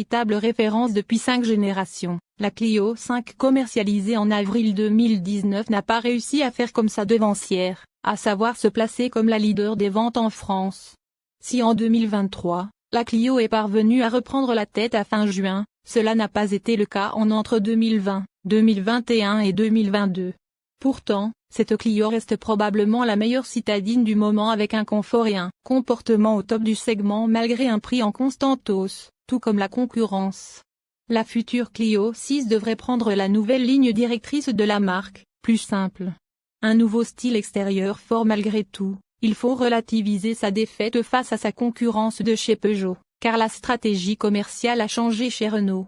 véritable référence depuis 5 générations, la Clio 5 commercialisée en avril 2019 n'a pas réussi à faire comme sa devancière, à savoir se placer comme la leader des ventes en France. Si en 2023, la Clio est parvenue à reprendre la tête à fin juin, cela n'a pas été le cas entre 2020, 2021 et 2022. Pourtant, cette Clio reste probablement la meilleure citadine du moment avec un confort et un comportement au top du segment malgré un prix en constante hausse, tout comme la concurrence. La future Clio 6 devrait prendre la nouvelle ligne directrice de la marque, plus simple. Un nouveau style extérieur fort malgré tout. Il faut relativiser sa défaite face à sa concurrence de chez Peugeot, car la stratégie commerciale a changé chez Renault.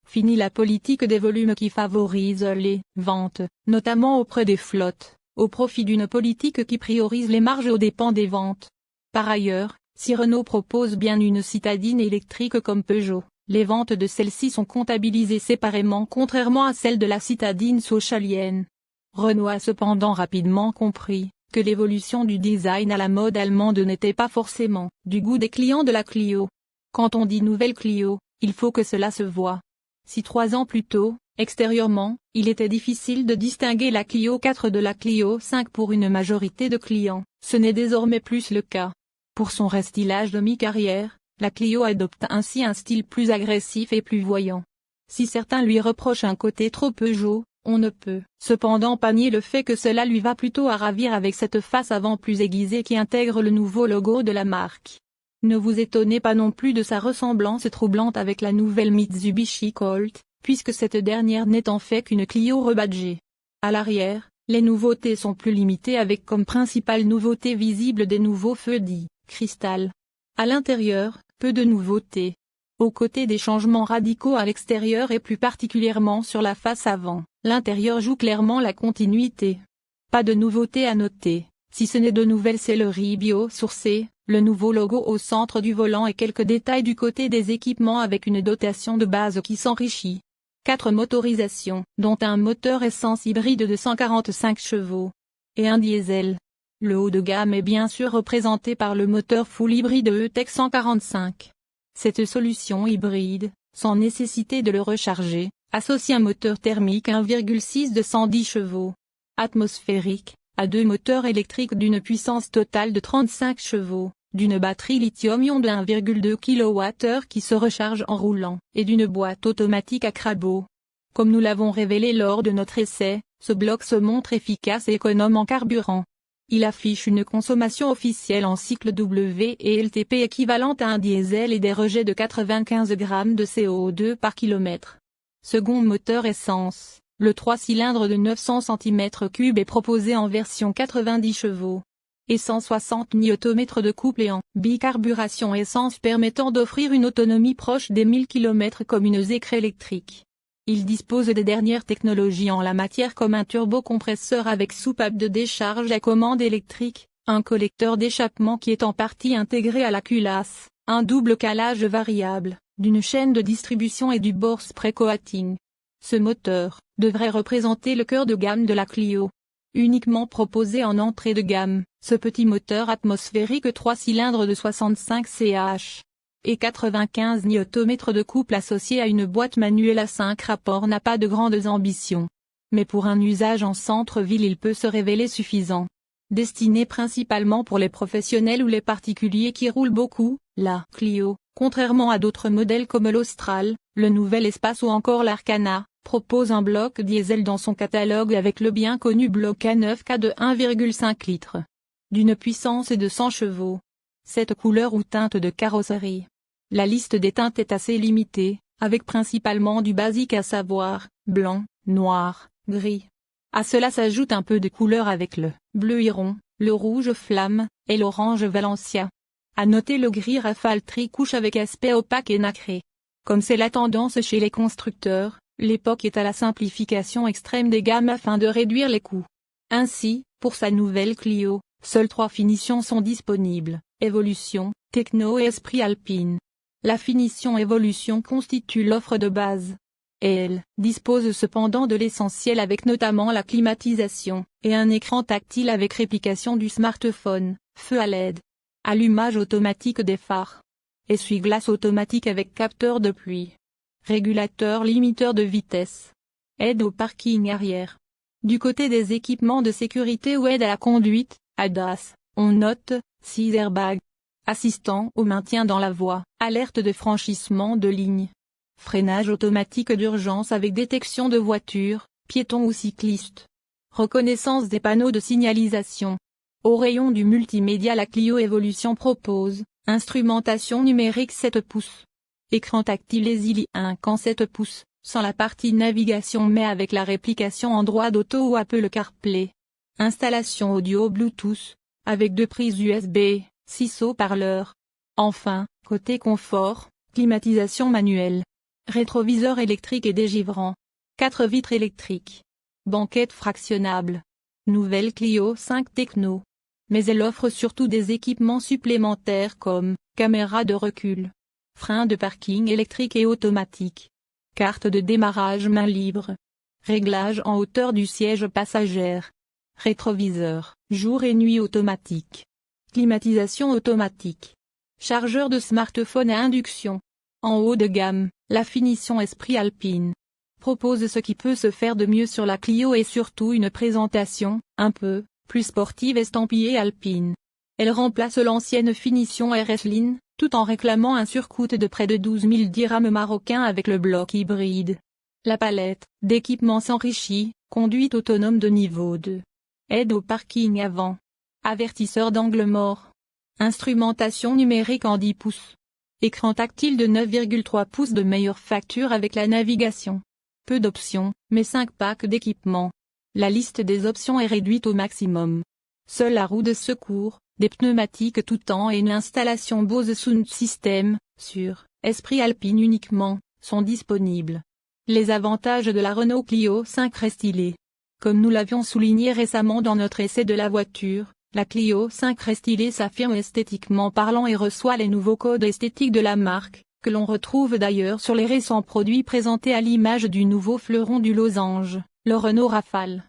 Fini la politique des volumes qui favorise les ventes, notamment auprès des flottes, au profit d'une politique qui priorise les marges aux dépens des ventes. Par ailleurs, si Renault propose bien une citadine électrique comme Peugeot, les ventes de celle-ci sont comptabilisées séparément contrairement à celles de la citadine sochalienne. Renault a cependant rapidement compris que l'évolution du design à la mode allemande n'était pas forcément du goût des clients de la Clio. Quand on dit nouvelle Clio, il faut que cela se voie. Si 3 ans plus tôt, extérieurement, il était difficile de distinguer la Clio 4 de la Clio 5 pour une majorité de clients, ce n'est désormais plus le cas. Pour son restylage de mi-carrière, la Clio adopte ainsi un style plus agressif et plus voyant. Si certains lui reprochent un côté trop Peugeot, on ne peut cependant pas nier le fait que cela lui va plutôt à ravir avec cette face avant plus aiguisée qui intègre le nouveau logo de la marque. Ne vous étonnez pas non plus de sa ressemblance troublante avec la nouvelle Mitsubishi Colt, puisque cette dernière n'est en fait qu'une Clio rebadgée. À l'arrière, les nouveautés sont plus limitées avec comme principale nouveauté visible des nouveaux feux dits cristal. À l'intérieur, peu de nouveautés. Aux côtés des changements radicaux à l'extérieur et plus particulièrement sur la face avant, l'intérieur joue clairement la continuité. Pas de nouveautés à noter, si ce n'est de nouvelles selleries bio-sourcées, le nouveau logo au centre du volant et quelques détails du côté des équipements avec une dotation de base qui s'enrichit. 4 motorisations, dont un moteur essence hybride de 145 chevaux. Et un diesel. Le haut de gamme est bien sûr représenté par le moteur full hybride E-Tech 145. Cette solution hybride, sans nécessité de le recharger, associe un moteur thermique 1,6 de 110 chevaux. Atmosphérique, à 2 moteurs électriques d'une puissance totale de 35 chevaux, d'une batterie lithium-ion de 1,2 kWh qui se recharge en roulant, et d'une boîte automatique à crabot. Comme nous l'avons révélé lors de notre essai, ce bloc se montre efficace et économe en carburant. Il affiche une consommation officielle en cycle W et LTP équivalente à un diesel et des rejets de 95 grammes de CO2 par kilomètre. Second moteur essence, le 3 cylindres de 900 cm3 est proposé en version 90 chevaux. Et 160 Nm de couple et en bicarburation essence permettant d'offrir une autonomie proche des 1000 km comme une Zeekr électrique. Il dispose des dernières technologies en la matière comme un turbocompresseur avec soupape de décharge à commande électrique, un collecteur d'échappement qui est en partie intégré à la culasse, un double calage variable, d'une chaîne de distribution et du bore spray coating. Ce moteur devrait représenter le cœur de gamme de la Clio. Uniquement proposé en entrée de gamme, ce petit moteur atmosphérique 3 cylindres de 65 ch. Et 95 Nm de couple associé à une boîte manuelle à 5 rapports n'a pas de grandes ambitions. Mais pour un usage en centre-ville il peut se révéler suffisant. Destiné principalement pour les professionnels ou les particuliers qui roulent beaucoup, la Clio, contrairement à d'autres modèles comme l'Austral, le Nouvel Espace ou encore l'Arcana, propose un bloc diesel dans son catalogue avec le bien connu bloc A9K de 1,5 litres. D'une puissance de 100 chevaux. 7 couleurs ou teintes de carrosserie. La liste des teintes est assez limitée, avec principalement du basique à savoir, blanc, noir, gris. À cela s'ajoute un peu de couleur avec le bleu Iron, le rouge flamme, et l'orange Valencia. À noter le gris Rafale tri-couche avec aspect opaque et nacré. Comme c'est la tendance chez les constructeurs, l'époque est à la simplification extrême des gammes afin de réduire les coûts. Ainsi, pour sa nouvelle Clio, seules 3 finitions sont disponibles, Evolution, Techno et Esprit Alpine. La finition Evolution constitue l'offre de base. Et elle dispose cependant de l'essentiel avec notamment la climatisation, et un écran tactile avec réplication du smartphone, feu à LED. Allumage automatique des phares. Essuie-glace automatique avec capteur de pluie. régulateur limiteur de vitesse, aide au parking arrière. Du côté des équipements de sécurité ou aide à la conduite, ADAS, on note 6 airbags. Assistant au maintien dans la voie, alerte de franchissement de ligne. Freinage automatique d'urgence avec détection de voitures, piétons ou cyclistes. Reconnaissance des panneaux de signalisation. Au rayon du multimédia, la Clio Evolution propose instrumentation numérique 7 pouces. Écran tactile Easily 1,7 pouces, sans la partie navigation mais avec la réplication Android Auto ou Apple CarPlay. Installation audio Bluetooth, avec 2 prises USB, 6 haut-parleurs. Enfin, côté confort, climatisation manuelle. Rétroviseur électrique et dégivrant. 4 vitres électriques. Banquette fractionnable. Nouvelle Clio 5 Techno. Mais elle offre surtout des équipements supplémentaires comme caméra de recul, frein de parking électrique et automatique, carte de démarrage main libre, réglage en hauteur du siège passagère, rétroviseur jour et nuit automatique, climatisation automatique, chargeur de smartphone à induction. En haut de gamme, la finition Esprit Alpine propose ce qui peut se faire de mieux sur la Clio et surtout une présentation, un peu, plus sportive estampillée Alpine. Elle remplace l'ancienne finition RS Line, tout en réclamant un surcoût de près de 12 000 dirhams marocains avec le bloc hybride. La palette d'équipements s'enrichit, conduite autonome de niveau 2. Aide au parking avant. Avertisseur d'angle mort. Instrumentation numérique en 10 pouces. Écran tactile de 9,3 pouces de meilleure facture avec la navigation. Peu d'options, mais 5 packs d'équipements. La liste des options est réduite au maximum. Seule la roue de secours, des pneumatiques tout temps et une installation Bose Sound System, sur Esprit Alpine uniquement, sont disponibles. Les avantages de la Renault Clio 5 Restylé. Comme nous l'avions souligné récemment dans notre essai de la voiture, la Clio 5 Restylé s'affirme esthétiquement parlant et reçoit les nouveaux codes esthétiques de la marque, que l'on retrouve d'ailleurs sur les récents produits présentés à l'image du nouveau fleuron du losange, le Renault Rafale.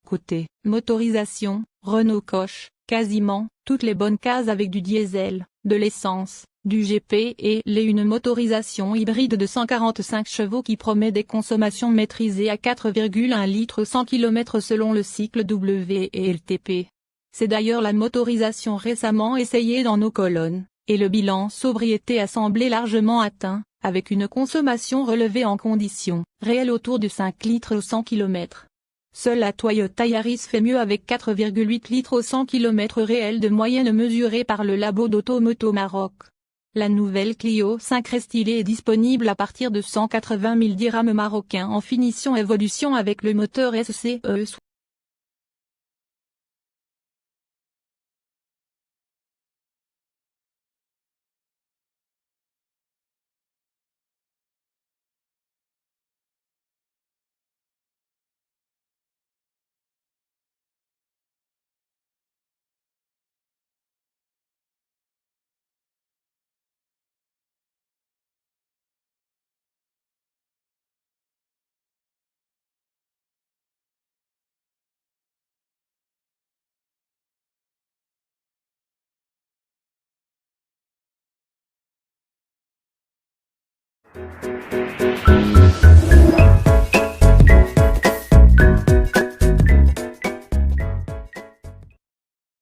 Côté motorisation, Renault coche quasiment toutes les bonnes cases avec du diesel, de l'essence, du GP et une motorisation hybride de 145 chevaux qui promet des consommations maîtrisées à 4,1 litres 100 km selon le cycle WLTP. C'est d'ailleurs la motorisation récemment essayée dans nos colonnes, et le bilan sobriété a semblé largement atteint, avec une consommation relevée en conditions réelles autour de 5 litres au 100 km. Seule la Toyota Yaris fait mieux avec 4,8 litres au 100 km réel de moyenne mesurée par le labo d'Automoto Maroc. La nouvelle Clio 5 Restylé est disponible à partir de 180 000 dirhams marocains en finition Evolution avec le moteur SCE.